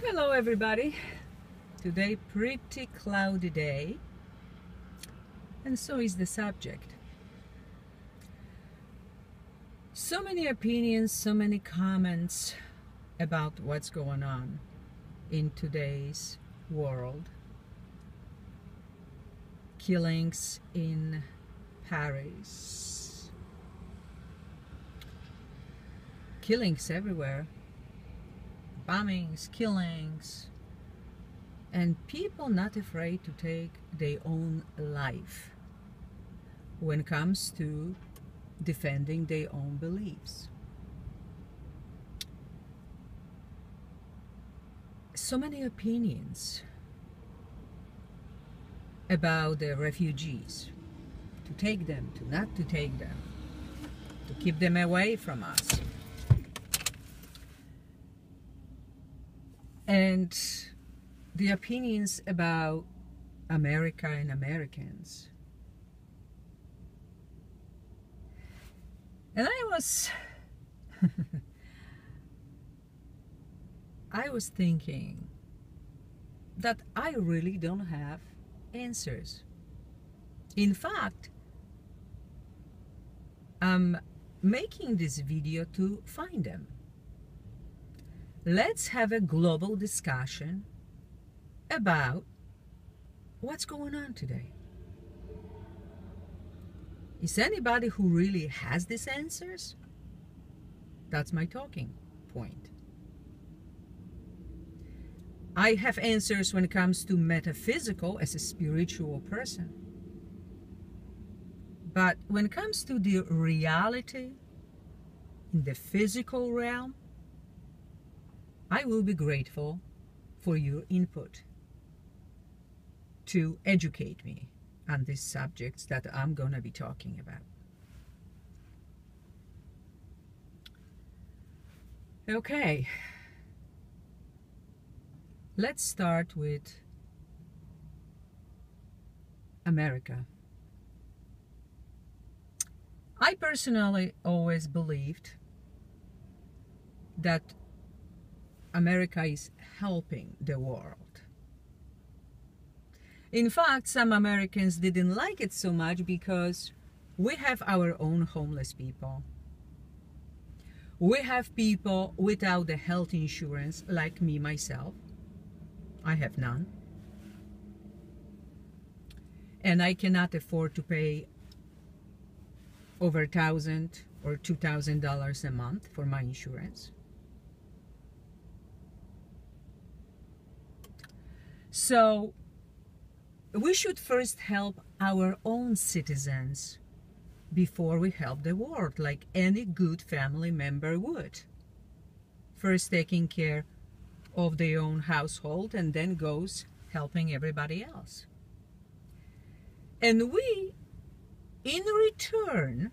Hello everybody. Today pretty cloudy day, and so is the subject. So many opinions, so many comments about what's going on in today's world. Killings in Paris. Killings everywhere. Bombings, killings, and people not afraid to take their own life when it comes to defending their own beliefs. So many opinions about the refugees, to take them, to not to take them, to keep them away from us. And the opinions about America and Americans. And I was thinking that I really don't have answers. In fact, I'm making this video to find them. Let's have a global discussion about what's going on today. Is anybody who really has these answers? That's my talking point. I have answers when it comes to metaphysical as a spiritual person. But when it comes to the reality in the physical realm, I will be grateful for your input to educate me on these subjects that I'm going to be talking about. Okay, let's start with America. I personally always believed that America is helping the world. In fact, some Americans didn't like it so much because we have our own homeless people. We have people without the health insurance, like me, myself. I have none. And I cannot afford to pay over $1,000 or $2,000 a month for my insurance. So we should first help our own citizens before we help the world, like any good family member would. First taking care of their own household and then goes helping everybody else. And we, in return,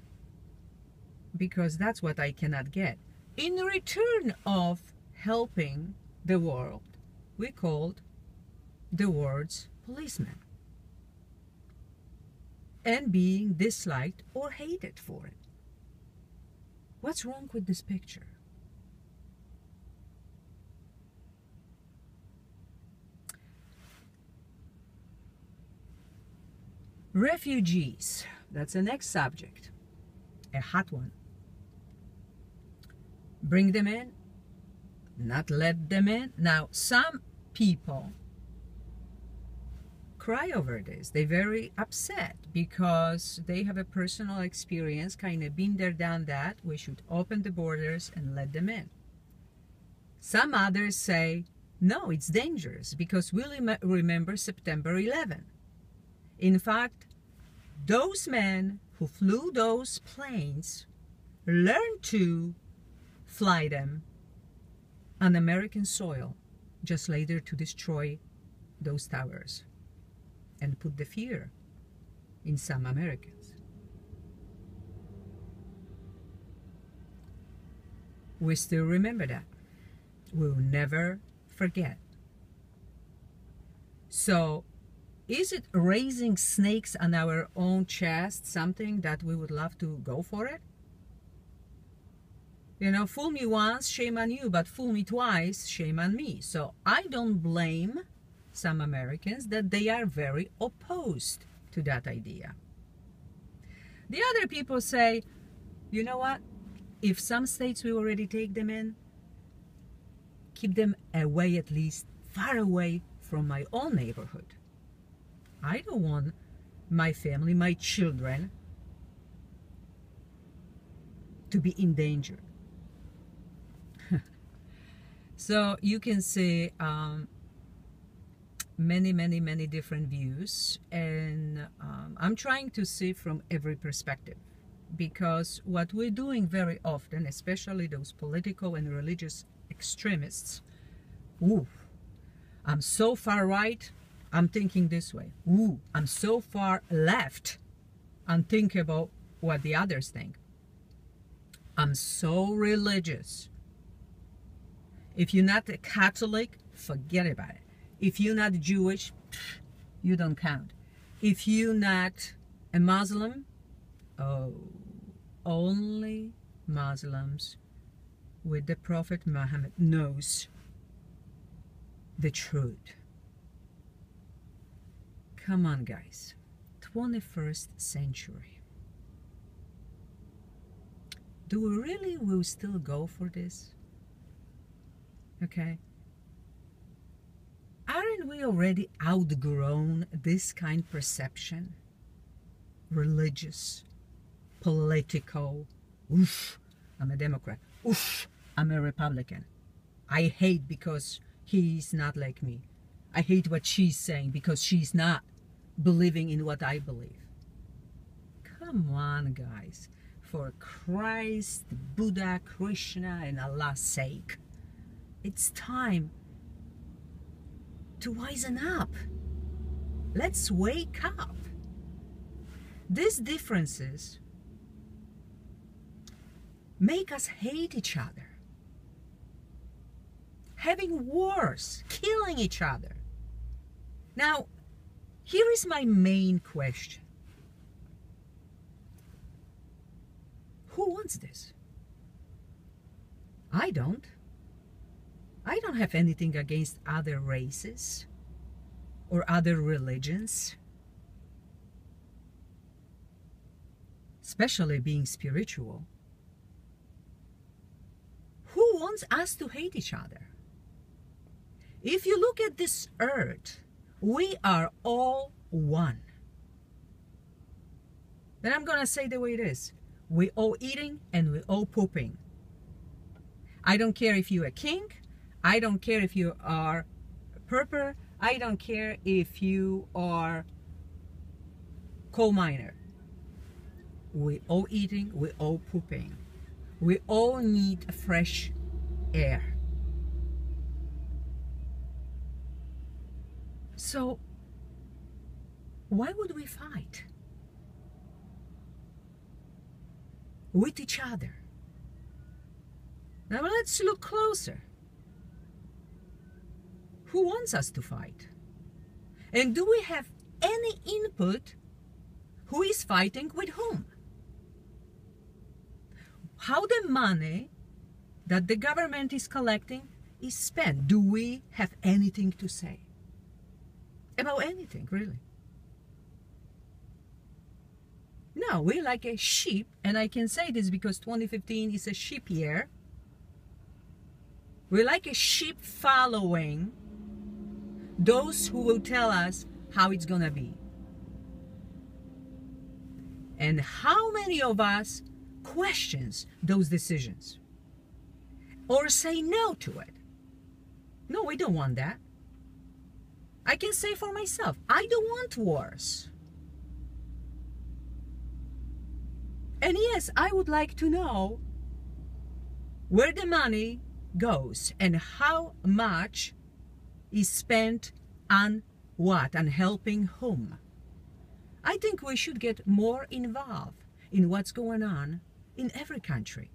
because that's what I cannot get, in return of helping the world, we called the words policeman, and being disliked or hated for it. What's wrong with this picture? Refugees, that's the next subject, a hot one. Bring them in, not let them in. Now, some people cry over this. They're very upset because they have a personal experience, kind of been there, done that. We should open the borders and let them in. Some others say, no, it's dangerous because we remember September 11. In fact, those men who flew those planes learned to fly them on American soil, just later to destroy those towers and put the fear in some Americans. We still remember that. We'll never forget. So, is it raising snakes on our own chest something that we would love to go for it? You know, fool me once, shame on you, but fool me twice, shame on me. So I don't blame some Americans that they are very opposed to that idea. The other people say, you know what? If some states will already take them in, keep them away, at least far away from my own neighborhood. I don't want my family, my children, to be in danger. So you can see many different views, and I'm trying to see from every perspective, because what we're doing very often, especially those political and religious extremists, ooh, I'm so far right, I'm thinking this way. Ooh, I'm so far left, I'm thinking about what the others think. I'm so religious. If you're not a Catholic, forget about it. If you're not Jewish, you don't count. If you're not a Muslim, oh, only Muslims with the Prophet Muhammad knows the truth. Come on, guys. 21st century. Do we really will still go for this? Okay. Aren't we already outgrown this kind of perception? Religious, political, oof, I'm a Democrat, oof, I'm a Republican. I hate because he's not like me. I hate what she's saying because she's not believing in what I believe. Come on, guys. For Christ, Buddha, Krishna, and Allah's sake, it's time to wisen up. Let's wake up. These differences make us hate each other, having wars, killing each other. Now, here is my main question. Who wants this? I don't. I don't have anything against other races or other religions, especially being spiritual. Who wants us to hate each other? If you look at this earth, we are all one. Then I'm going to say the way it is. We all eating and we all pooping. I don't care if you're a king. I don't care if you are purple. I don't care if you are coal miner. We all eating, we all pooping. We all need fresh air. So why would we fight with each other? Now let's look closer. Who wants us to fight? And do we have any input who is fighting with whom? How the money that the government is collecting is spent? Do we have anything to say about anything, really? No, we're like a sheep, and I can say this because 2015 is a sheep year. We're like a sheep following those who will tell us how it's gonna be. And how many of us questions those decisions or say no to it? No, we don't want that. I can say for myself, I don't want wars. And yes, I would like to know where the money goes and how much is spent on what, and helping whom. I think we should get more involved in what's going on in every country.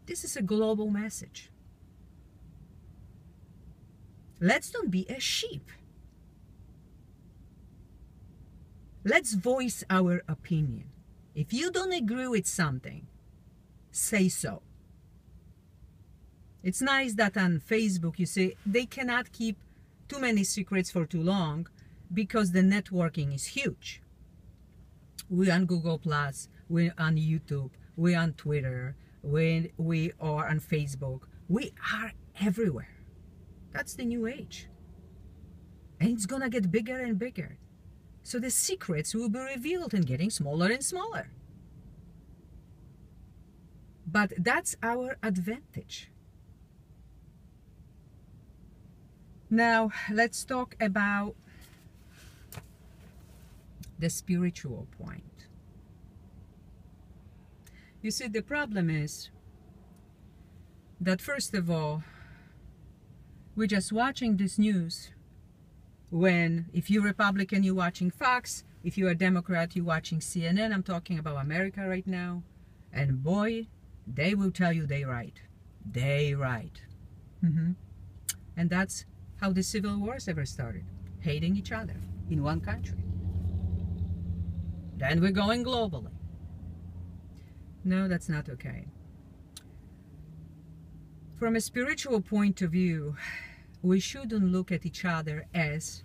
This is a global message. Let's not be a sheep. Let's voice our opinion. If you don't agree with something, say so. It's nice that on Facebook you say they cannot keep too many secrets for too long because the networking is huge. We're on Google+, we're on YouTube, we're on Twitter, we are on Facebook. We are everywhere. That's the new age. And it's gonna get bigger and bigger. So the secrets will be revealed and getting smaller and smaller. But that's our advantage. Now, let's talk about the spiritual point. You see, the problem is that, first of all, we're just watching this news when, if you're Republican, you're watching Fox. If you're a Democrat, you're watching CNN. I'm talking about America right now. And boy, they will tell you they're right. They're right. And that's how the civil wars ever started. Hating each other in one country. Then we're going globally. No, that's not okay. From a spiritual point of view, we shouldn't look at each other as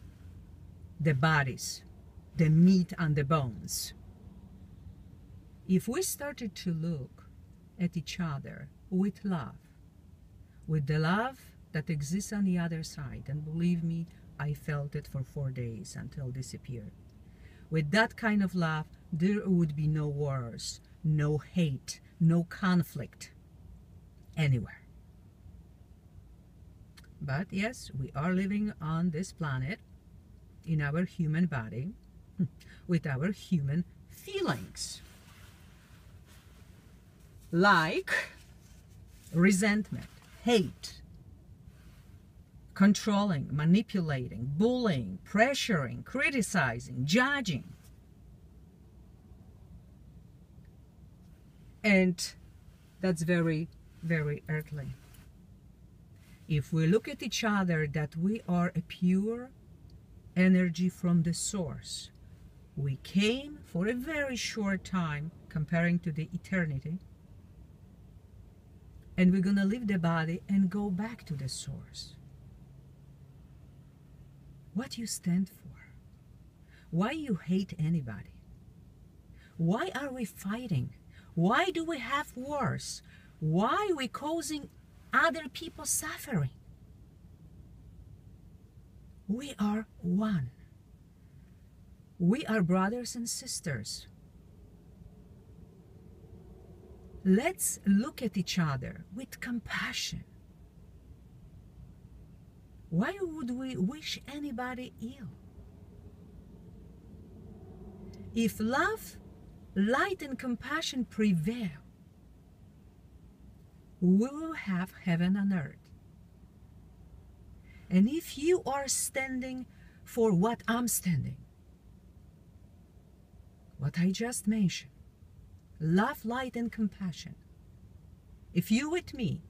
the bodies, the meat on the bones. If we started to look at each other with love, with the love that exists on the other side, and believe me, I felt it for 4 days until it disappeared. With that kind of love, there would be no wars, no hate, no conflict anywhere. But yes, we are living on this planet in our human body with our human feelings. Like resentment, hate, controlling, manipulating, bullying, pressuring, criticizing, judging. And that's very, very earthly. If we look at each other that we are a pure energy from the source, we came for a very short time comparing to the eternity, and we're gonna leave the body and go back to the source. What you stand for? Why you hate anybody? Why are we fighting? Why do we have wars? Why are we causing other people suffering? We are one. We are brothers and sisters. Let's look at each other with compassion. Why would we wish anybody ill? If love, light, and compassion prevail, we will have heaven on earth. And if you are standing for what I'm standing, what I just mentioned, love, light, and compassion, if you're with me,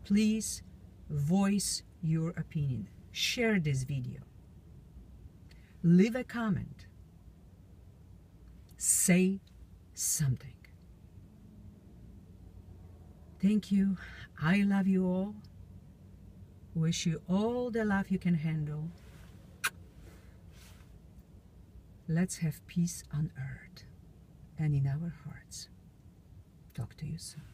please voice your opinion. Share this video. Leave a comment. Say something. Thank you. I love you all. Wish you all the love you can handle. Let's have peace on earth and in our hearts. Talk to you soon.